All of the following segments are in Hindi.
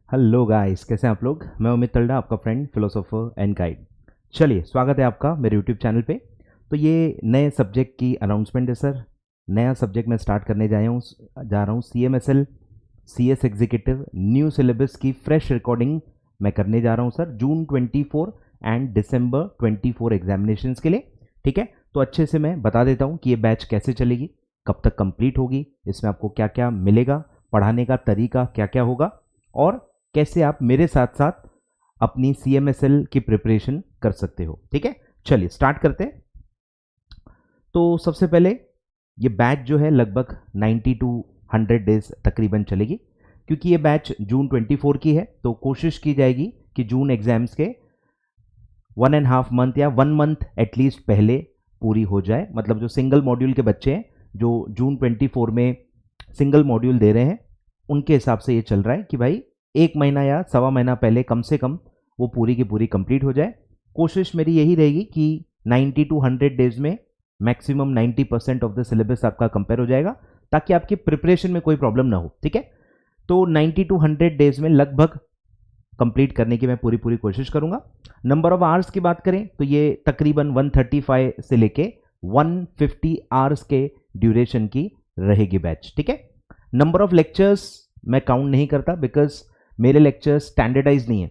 हेलो गाइस, कैसे हैं आप लोग। मैं अमित तलडा, आपका फ्रेंड, फिलोसोफर एंड गाइड। चलिए, स्वागत है आपका मेरे यूट्यूब चैनल पे। तो ये नए सब्जेक्ट की अनाउंसमेंट है सर। नया सब्जेक्ट मैं स्टार्ट करने जा रहा हूँ CMSL CS executive new syllabus की फ्रेश रिकॉर्डिंग मैं करने जा रहा हूँ sir, June 24 and December 24 examinations के लिए। ठीक है, तो अच्छे से मैं बता देता हूँ कि ये बैच कैसे चलेगी, कब तक कंप्लीट होगी, इसमें आपको क्या क्या मिलेगा, पढ़ाने का तरीका क्या क्या होगा, और कैसे आप मेरे साथ साथ अपनी CMSL की प्रिपरेशन कर सकते हो। ठीक है, चलिए स्टार्ट करते हैं। तो सबसे पहले ये बैच जो है लगभग 90 टू 100 डेज तकरीबन चलेगी, क्योंकि ये बैच जून 24 की है। तो कोशिश की जाएगी कि जून एग्जाम्स के 1.5 मंथ या 1 मंथ एटलीस्ट पहले पूरी हो जाए। मतलब जो सिंगल मॉड्यूल के बच्चे हैं जो जून 24 में सिंगल मॉड्यूल दे रहे हैं, उनके हिसाब से ये चल रहा है कि भाई 1 महीना या सवा महीना पहले कम से कम वो पूरी की पूरी कंप्लीट हो जाए। कोशिश मेरी यही रहेगी कि 90 टू 100 डेज में मैक्सिमम 90% ऑफ द सिलेबस आपका कंपेयर हो जाएगा, ताकि आपकी प्रिपरेशन में कोई प्रॉब्लम ना हो। ठीक है, तो 90 टू 100 डेज में लगभग कंप्लीट करने की मैं पूरी पूरी कोशिश करूंगा। नंबर ऑफ आवर्स की बात करें तो ये तकरीबन 135 से लेके 150 आवर्स के ड्यूरेशन की रहेगी बैच। ठीक है, नंबर ऑफ लेक्चर्स मैं काउंट नहीं करता, बिकॉज मेरे लेक्चर्स स्टैंडर्डाइज नहीं है।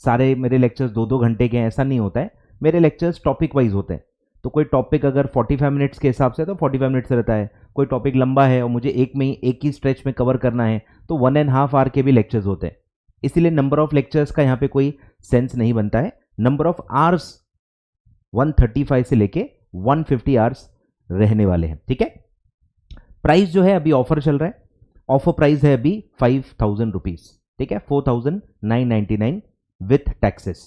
सारे मेरे लेक्चर्स 2-2 घंटे के हैं, ऐसा नहीं होता है। मेरे लेक्चर्स टॉपिक वाइज होते हैं। तो कोई टॉपिक अगर 45 मिनट्स के हिसाब से तो 45 मिनट्स रहता है। कोई टॉपिक लंबा है और मुझे एक ही स्ट्रेच में कवर करना है तो 1.5 आवर के भी लेक्चर्स होते हैं। इसीलिए नंबर ऑफ लेक्चर्स का यहाँ पे कोई सेंस नहीं बनता है। नंबर ऑफ आवर्स 135 से लेके 150 आवर्स रहने वाले हैं। ठीक है, प्राइस जो है अभी ऑफर चल रहा है। ऑफर प्राइस है अभी 5,000 रुपीज। ठीक है, 4,999 विथ टैक्सेस।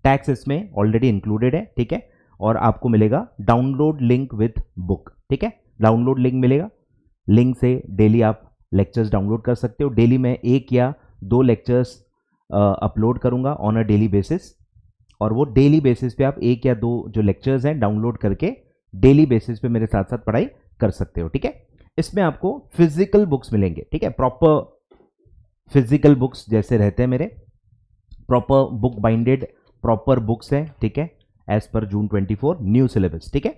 टैक्स इसमें ऑलरेडी इंक्लूडेड है। ठीक है, और आपको मिलेगा डाउनलोड लिंक विथ बुक। ठीक है, डाउनलोड लिंक मिलेगा। लिंक से डेली आप लेक्चर्स डाउनलोड कर सकते हो। डेली मैं 1 या 2 लेक्चर्स अपलोड करूंगा ऑन अ डेली बेसिस, और वो डेली बेसिस पे आप 1 या 2 जो लेक्चर्स हैं डाउनलोड करके डेली बेसिस पे मेरे साथ साथ पढ़ाई कर सकते हो। ठीक है, इसमें आपको फिजिकल बुक्स मिलेंगे। ठीक है, प्रॉपर फिजिकल बुक्स जैसे रहते हैं मेरे, proper book binded proper books हैं। ठीक है, एज पर जून 24 न्यू सिलेबस। ठीक है,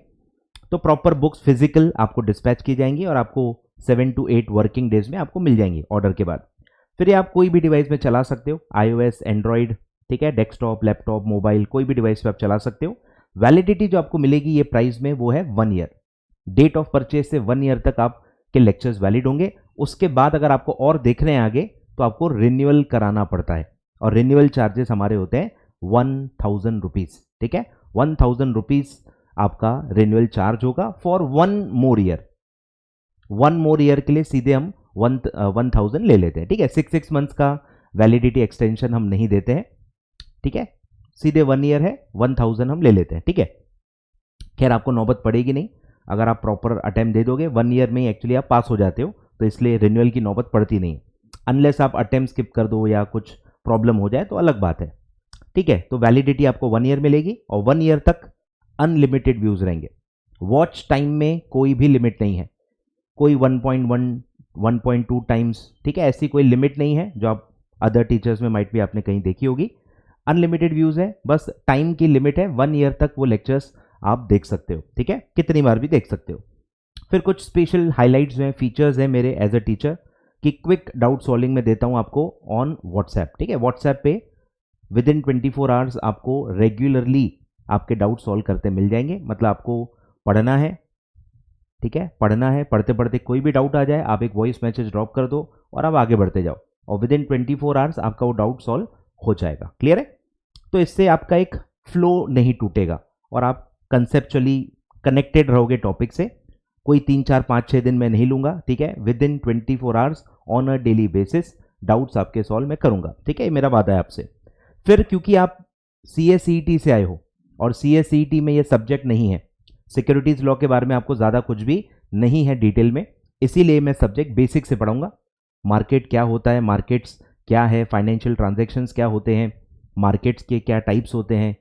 तो प्रॉपर बुक्स फिजिकल आपको डिस्पैच की जाएंगी और आपको 7 to 8 वर्किंग डेज में आपको मिल जाएंगी ऑर्डर के बाद। फिर ये आप कोई भी डिवाइस में चला सकते हो, iOS, एंड्रॉइड, ठीक है, डेस्कटॉप, लैपटॉप, मोबाइल, कोई भी डिवाइस पे आप चला सकते हो। वैलिडिटी जो आपको मिलेगी ये प्राइस में वो है 1 ईयर। डेट ऑफ परचेज से 1 ईयर तक आपके लेक्चर्स वैलिड होंगे। उसके बाद अगर आपको और देखने हैं आगे तो आपको रिन्यूअल कराना पड़ता है, और रिन्यूअल चार्जेस हमारे होते हैं 1,000 रुपीज। ठीक है, 1,000 रुपीज आपका रिन्यूअल चार्ज होगा for 1 more year. 1 more year के लिए सीधे हम 1,000 ले लेते हैं। ठीक है, 6 मंथ्स का वैलिडिटी एक्सटेंशन हम नहीं देते हैं। ठीक है, सीधे 1 ईयर है, 1,000 हम ले लेते हैं। ठीक है, खैर आपको नौबत पड़ेगी नहीं, अगर आप प्रॉपर अटेम्प्ट दे दोगे 1 ईयर में ही एक्चुअली आप पास हो जाते हो, तो इसलिए रिन्यूअल की नौबत पड़ती नहीं। अनलेस आप अटेम्प्ट स्किप कर दो या कुछ प्रॉब्लम हो जाए तो अलग बात है। ठीक है, तो वैलिडिटी आपको 1 ईयर मिलेगी और 1 ईयर तक अनलिमिटेड व्यूज रहेंगे। वॉच टाइम में कोई भी लिमिट नहीं है, कोई 1.1 1.2 टाइम्स, ठीक है, ऐसी कोई लिमिट नहीं है जो आप अदर टीचर्स में माइट भी आपने कहीं देखी होगी। अनलिमिटेड व्यूज है, बस टाइम की लिमिट है। 1 ईयर तक वो लेक्चर्स आप देख सकते हो। ठीक है, कितनी बार भी देख सकते हो। फिर कुछ स्पेशल हाइलाइट्स हैं, फीचर्स हैं मेरे एज अ टीचर, कि क्विक डाउट सॉल्विंग में देता हूं आपको ऑन व्हाट्सएप। ठीक है, व्हाट्सएप पे विद इन 24 आवर्स आपको रेगुलरली आपके डाउट सॉल्व करते मिल जाएंगे। मतलब आपको पढ़ना है, ठीक है, पढ़ना है, पढ़ते पढ़ते कोई भी डाउट आ जाए आप एक वॉइस मैसेज ड्रॉप कर दो और आप आगे बढ़ते जाओ, और विद इन 24 आवर्स आपका वो डाउट सॉल्व हो जाएगा। क्लियर है? तो इससे आपका एक फ्लो नहीं टूटेगा और आप कंसेप्चुअली कनेक्टेड रहोगे टॉपिक से। कोई 3-4-5-6 दिन मैं नहीं लूंगा। ठीक है, with in 24 hours on a daily basis doubts आपके सॉल्व मैं करूंगा। ठीक है, ये मेरा वादा है आपसे। फिर क्योंकि आप CSCET से आए हो और CSCET में ये सब्जेक्ट नहीं है, सिक्योरिटीज लॉ के बारे में आपको ज़्यादा कुछ भी नहीं है डिटेल में, इसीलिए मैं सब्जेक्ट बेसिक से पढ़ाऊंगा। मार्केट क्या होता है, मार्केट्स क्या है, फाइनेंशियल ट्रांजेक्शन्स क्या होते हैं, मार्केट्स के क्या टाइप्स होते हैं,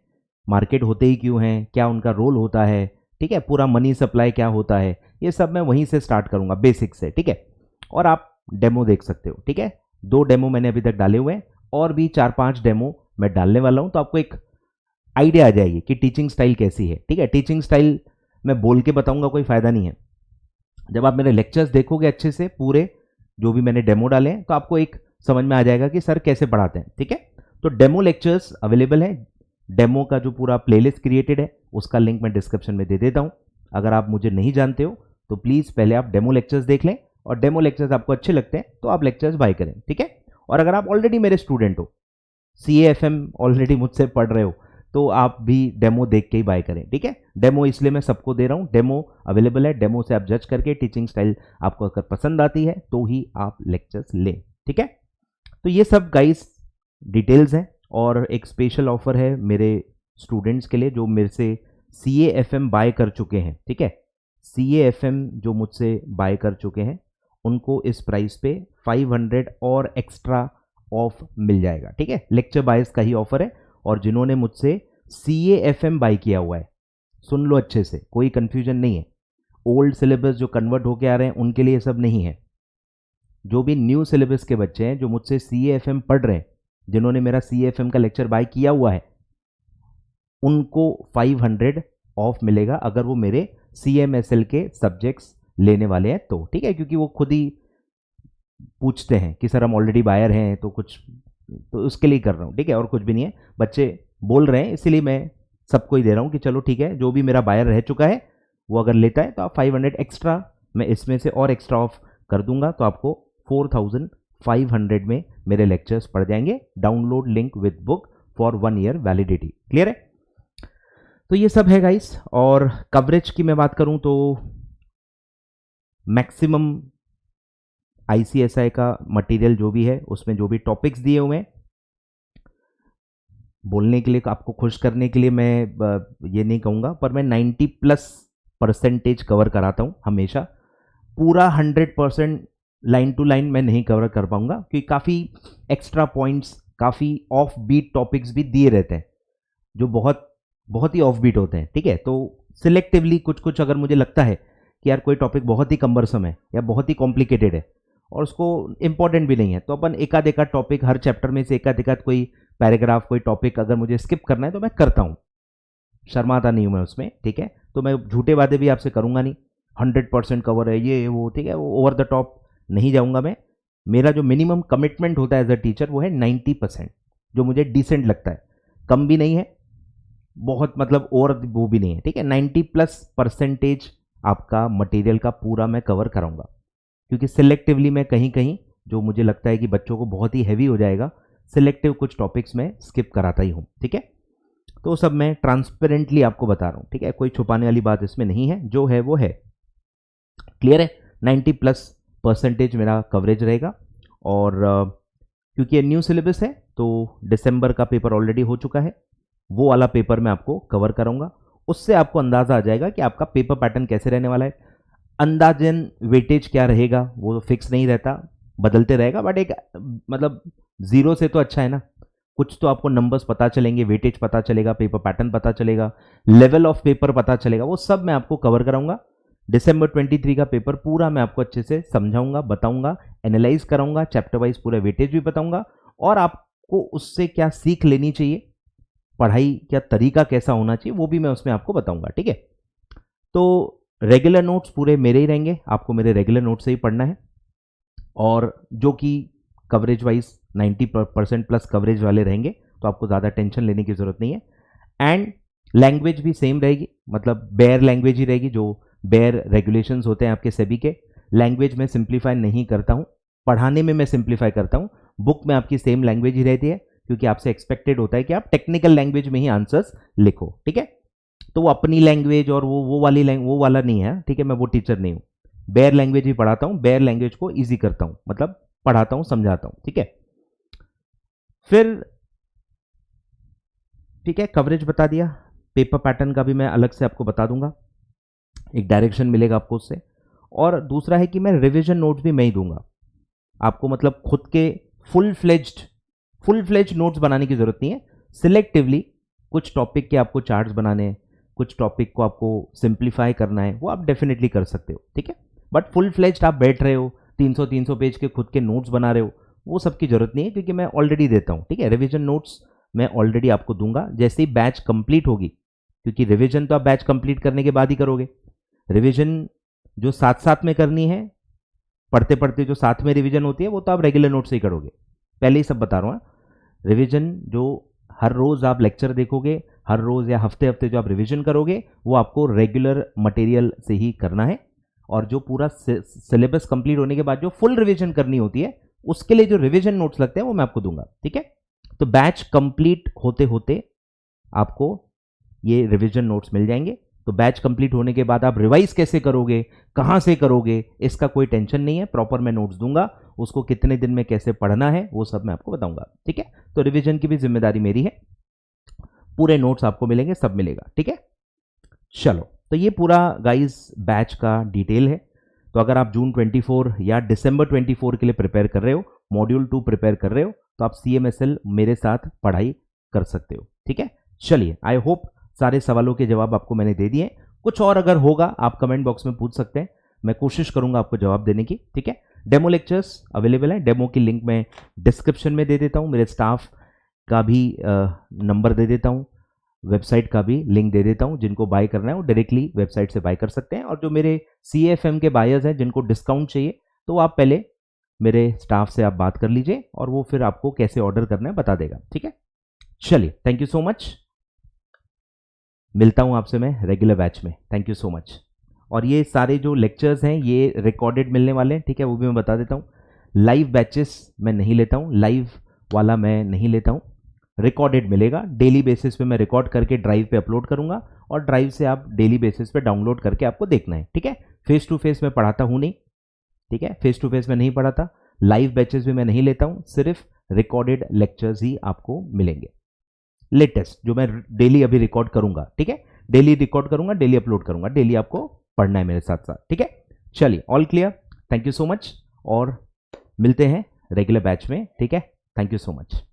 मार्केट होते ही क्यों हैं, क्या उनका रोल होता है, ठीक है, पूरा मनी सप्लाई क्या होता है, ये सब मैं वहीं से स्टार्ट करूंगा बेसिक से। ठीक है, और आप डेमो देख सकते हो। ठीक है, 2 डेमो मैंने अभी तक डाले हुए हैं और भी 4-5 डेमो मैं डालने वाला हूं, तो आपको एक आइडिया आ जाएगी कि टीचिंग स्टाइल कैसी है। ठीक है, टीचिंग स्टाइल मैं बोल के बताऊंगा कोई फायदा नहीं है। जब आप मेरे लेक्चर्स देखोगे अच्छे से पूरे, जो भी मैंने डेमो डाले हैं, तो आपको एक समझ में आ जाएगा कि सर कैसे पढ़ाते हैं। ठीक है, तो डेमो लेक्चर्स अवेलेबल हैं। डेमो का जो पूरा प्लेलिस्ट क्रिएटेड है उसका लिंक मैं डिस्क्रिप्शन में दे देता हूं। अगर आप मुझे नहीं जानते हो तो प्लीज़ पहले आप डेमो लेक्चर्स देख लें, और डेमो लेक्चर्स आपको अच्छे लगते हैं तो आप लेक्चर्स बाय करें। ठीक है, और अगर आप ऑलरेडी मेरे स्टूडेंट हो, CAFM ऑलरेडी मुझसे पढ़ रहे हो, तो आप भी डेमो देख के ही बाय करें। ठीक है, डेमो इसलिए मैं सबको दे रहा हूँ, डेमो अवेलेबल है, डेमो से आप जज करके टीचिंग स्टाइल आपको अगर पसंद आती है तो ही आप लेक्चर्स लें। ठीक है, तो ये सब गाइस डिटेल्स हैं, और एक स्पेशल ऑफर है मेरे स्टूडेंट्स के लिए जो मेरे से CAFM बाय कर चुके हैं। ठीक है, CAFM जो मुझसे बाय कर चुके हैं उनको इस प्राइस पे 500 और एक्स्ट्रा ऑफ मिल जाएगा। ठीक है, लेक्चर बायस का ही ऑफर है, और जिन्होंने मुझसे CAFM बाय किया हुआ है, सुन लो अच्छे से, कोई कंफ्यूजन नहीं है। ओल्ड सिलेबस जो कन्वर्ट होके आ रहे हैं उनके लिए सब नहीं है। जो भी न्यू सिलेबस के बच्चे हैं जो मुझसे CAFM पढ़ रहे हैं, जिन्होंने मेरा CAFM का लेक्चर बाय किया हुआ है, उनको 500 ऑफ मिलेगा अगर वो मेरे CMSL के सब्जेक्ट्स लेने वाले हैं तो। ठीक है, क्योंकि वो खुद ही पूछते हैं कि सर हम ऑलरेडी बायर हैं तो कुछ, तो उसके लिए कर रहा हूँ। ठीक है, और कुछ भी नहीं है, बच्चे बोल रहे हैं इसीलिए मैं सबको ही दे रहा हूँ कि चलो ठीक है, जो भी मेरा बायर रह चुका है वो अगर लेता है तो आप 500 एक्स्ट्रा मैं इसमें से और एक्स्ट्रा ऑफ कर दूंगा, तो आपको 4500 में मेरे लेक्चर्स पढ़ जाएंगे। Download link with book for 1 year validity. Clear है? तो ये सब है गाइस, और कवरेज की मैं बात करूं तो मैक्सिमम ICSI का मटेरियल जो भी है उसमें जो भी टॉपिक्स दिए हुए हैं, बोलने के लिए आपको खुश करने के लिए मैं ये नहीं कहूँगा, पर मैं 90+ % कवर कराता हूँ हमेशा। पूरा 100% लाइन टू लाइन मैं नहीं कवर कर पाऊंगा, क्योंकि काफ़ी एक्स्ट्रा पॉइंट्स, काफ़ी ऑफ बीट टॉपिक्स भी दिए रहते हैं जो बहुत बहुत ही ऑफ बीट होते हैं। ठीक है, तो सिलेक्टिवली कुछ कुछ अगर मुझे लगता है कि यार कोई टॉपिक बहुत ही कम्बरसम है या बहुत ही कॉम्प्लिकेटेड है और उसको इंपॉर्टेंट भी नहीं है, तो अपन एकाध एकाध टॉपिक हर चैप्टर में से एकाध एकाध कोई पैराग्राफ, कोई टॉपिक अगर मुझे स्किप करना है तो मैं करता हूँ, शर्माता नहीं हूँ मैं उसमें। ठीक है, तो मैं झूठे वादे भी आपसे करूँगा नहीं, 100% कवर है ये वो। ठीक है, वो ओवर द टॉप नहीं जाऊँगा मैं। मेरा जो मिनिमम कमिटमेंट होता है एज अ टीचर वो है 90%, जो मुझे डिसेंट लगता है, कम भी नहीं है बहुत, मतलब और वो भी नहीं है। ठीक है, 90+% आपका मटेरियल का पूरा मैं कवर कराऊंगा, क्योंकि सिलेक्टिवली मैं कहीं कहीं जो मुझे लगता है कि बच्चों को बहुत ही हैवी हो जाएगा, सिलेक्टिव कुछ टॉपिक्स में स्किप कराता ही हूँ। ठीक है, तो सब मैं ट्रांसपेरेंटली आपको बता रहा हूँ। ठीक है, कोई छुपाने वाली बात इसमें नहीं है, जो है वो है। क्लियर है? 90+% मेरा कवरेज रहेगा, और क्योंकि ये न्यू सिलेबस है तो दिसंबर का पेपर ऑलरेडी हो चुका है, वो वाला पेपर मैं आपको कवर कराऊंगा। उससे आपको अंदाज़ा आ जाएगा कि आपका पेपर पैटर्न कैसे रहने वाला है। अंदाजन वेटेज क्या रहेगा वो तो फिक्स नहीं रहता, बदलते रहेगा, बट एक मतलब 0 से तो अच्छा है ना, कुछ तो आपको नंबर्स पता चलेंगे, वेटेज पता चलेगा, पेपर पैटर्न पता चलेगा, लेवल ऑफ पेपर पता चलेगा, वो सब मैं आपको कवर कराऊंगा। दिसंबर 23 का पेपर पूरा मैं आपको अच्छे से समझाऊंगा, बताऊंगा, एनालाइज कराऊंगा, चैप्टर वाइज पूरा वेटेज भी बताऊंगा, और आपको उससे क्या सीख लेनी चाहिए, पढ़ाई क्या तरीका कैसा होना चाहिए, वो भी मैं उसमें आपको बताऊंगा। ठीक है, तो रेगुलर नोट्स पूरे मेरे ही रहेंगे, आपको मेरे रेगुलर नोट्स से ही पढ़ना है, और जो कि कवरेज वाइज 90% प्लस कवरेज वाले रहेंगे, तो आपको ज़्यादा टेंशन लेने की ज़रूरत नहीं है। एंड लैंग्वेज भी सेम रहेगी, मतलब बेयर लैंग्वेज ही रहेगी, जो बेयर रेगुलेशंस होते हैं आपके सभी के। लैंग्वेज में सिंप्लीफाई नहीं करता हूँ, पढ़ाने में मैं सिंप्लीफाई करता हूँ। बुक में आपकी सेम लैंग्वेज ही रहती है, क्योंकि आपसे एक्सपेक्टेड होता है कि आप टेक्निकल लैंग्वेज में ही आंसर्स लिखो। ठीक है, तो वो अपनी लैंग्वेज और वो वाला नहीं है। ठीक है, मैं वो टीचर नहीं हूँ, बेयर लैंग्वेज ही पढ़ाता हूँ, बेयर लैंग्वेज को ईजी करता हूँ, मतलब पढ़ाता हूँ, समझाता हूँ। ठीक है, फिर ठीक है, कवरेज बता दिया, पेपर पैटर्न का भी मैं अलग से आपको बता दूंगा, एक डायरेक्शन मिलेगा आपको उससे। और दूसरा है कि मैं रिवीजन नोट्स भी मैं ही दूंगा आपको, मतलब खुद के फुल फ्लेज्ड नोट्स बनाने की जरूरत नहीं है। सिलेक्टिवली कुछ टॉपिक के आपको चार्ट्स बनाने हैं, कुछ टॉपिक को आपको सिंप्लीफाई करना है, वो आप डेफिनेटली कर सकते हो। ठीक है, बट फुल फ्लेज्ड आप बैठ रहे हो 300 पेज के खुद के नोट्स बना रहे हो, वो सबकी जरूरत नहीं है क्योंकि मैं ऑलरेडी देता हूँ, ठीक है। रिवीजन नोट्स मैं ऑलरेडी आपको दूंगा जैसे ही बैच कंप्लीट होगी, क्योंकि रिवीजन तो आप बैच कंप्लीट करने के बाद ही करोगे। रिवीजन जो साथ साथ में करनी है, पढ़ते पढ़ते जो साथ में रिवीजन होती है वो तो आप रेगुलर नोट से ही करोगे, पहले ही सब बता रहा हूँ। रिवीजन जो हर रोज आप लेक्चर देखोगे, हर रोज या हफ्ते हफ्ते जो आप रिवीजन करोगे वो आपको रेगुलर मटेरियल से ही करना है। और जो पूरा सिलेबस कंप्लीट होने के बाद जो फुल रिवीजन करनी होती है उसके लिए जो रिवीजन नोट्स लगते हैं वो मैं आपको दूंगा, ठीक है। तो बैच कंप्लीट होते होते आपको ये रिवीजन नोट्स मिल जाएंगे। तो बैच कंप्लीट होने के बाद आप रिवाइज कैसे करोगे, कहां से करोगे, इसका कोई टेंशन नहीं है, प्रॉपर मैं नोट्स दूंगा। उसको कितने दिन में कैसे पढ़ना है वो सब मैं आपको बताऊंगा, ठीक है। तो रिवीजन की भी जिम्मेदारी मेरी है, पूरे नोट्स आपको मिलेंगे, सब मिलेगा, ठीक है। चलो, तो ये पूरा गाइस बैच का डिटेल है। तो अगर आप जून 24 या दिसंबर 24 के लिए प्रिपेयर कर रहे हो, मॉड्यूल 2 प्रिपेयर कर रहे हो, तो आप CMSL मेरे साथ पढ़ाई कर सकते हो, ठीक है। चलिए, आई होप सारे सवालों के जवाब आपको मैंने दे दिए। कुछ और अगर होगा आप कमेंट बॉक्स में पूछ सकते हैं, मैं कोशिश करूंगा आपको जवाब देने की, ठीक है। डेमो लेक्चर्स अवेलेबल है, डेमो की लिंक मैं डिस्क्रिप्शन में दे देता हूं, मेरे स्टाफ का भी नंबर दे देता हूं, वेबसाइट का भी लिंक दे देता हूं। जिनको बाय करना है वो डायरेक्टली वेबसाइट से बाय कर सकते हैं। और जो मेरे CFM के बायर्स हैं जिनको डिस्काउंट चाहिए, तो आप पहले मेरे स्टाफ से आप बात कर लीजिए और वो फिर आपको कैसे ऑर्डर करना है बता देगा, ठीक है। चलिए, थैंक यू सो मच, मिलता हूं आपसे मैं रेगुलर बैच में। Thank you so much. और ये सारे जो लेक्चर्स हैं ये रिकॉर्डेड मिलने वाले हैं, ठीक है, वो भी मैं बता देता हूँ। लाइव बैचेस मैं नहीं लेता हूँ, लाइव वाला मैं नहीं लेता हूँ, रिकॉर्डेड मिलेगा। डेली बेसिस पे मैं रिकॉर्ड करके ड्राइव पे अपलोड करूंगा और ड्राइव से आप डेली बेसिस पे डाउनलोड करके आपको देखना है, ठीक है। फेस टू फेस मैं पढ़ाता हूँ नहीं, ठीक है, फेस टू फेस में नहीं पढ़ाता। लाइव बैचेस भी मैं नहीं लेता हूँ, सिर्फ रिकॉर्डेड लेक्चर्स ही आपको मिलेंगे, लेटेस्ट जो मैं डेली अभी रिकॉर्ड करूंगा, ठीक है। डेली रिकॉर्ड करूंगा, डेली अपलोड करूंगा, डेली आपको पढ़ना है मेरे साथ साथ, ठीक है। चलिए, all clear, thank you so much और मिलते हैं रेगुलर बैच में, ठीक है। Thank you so much.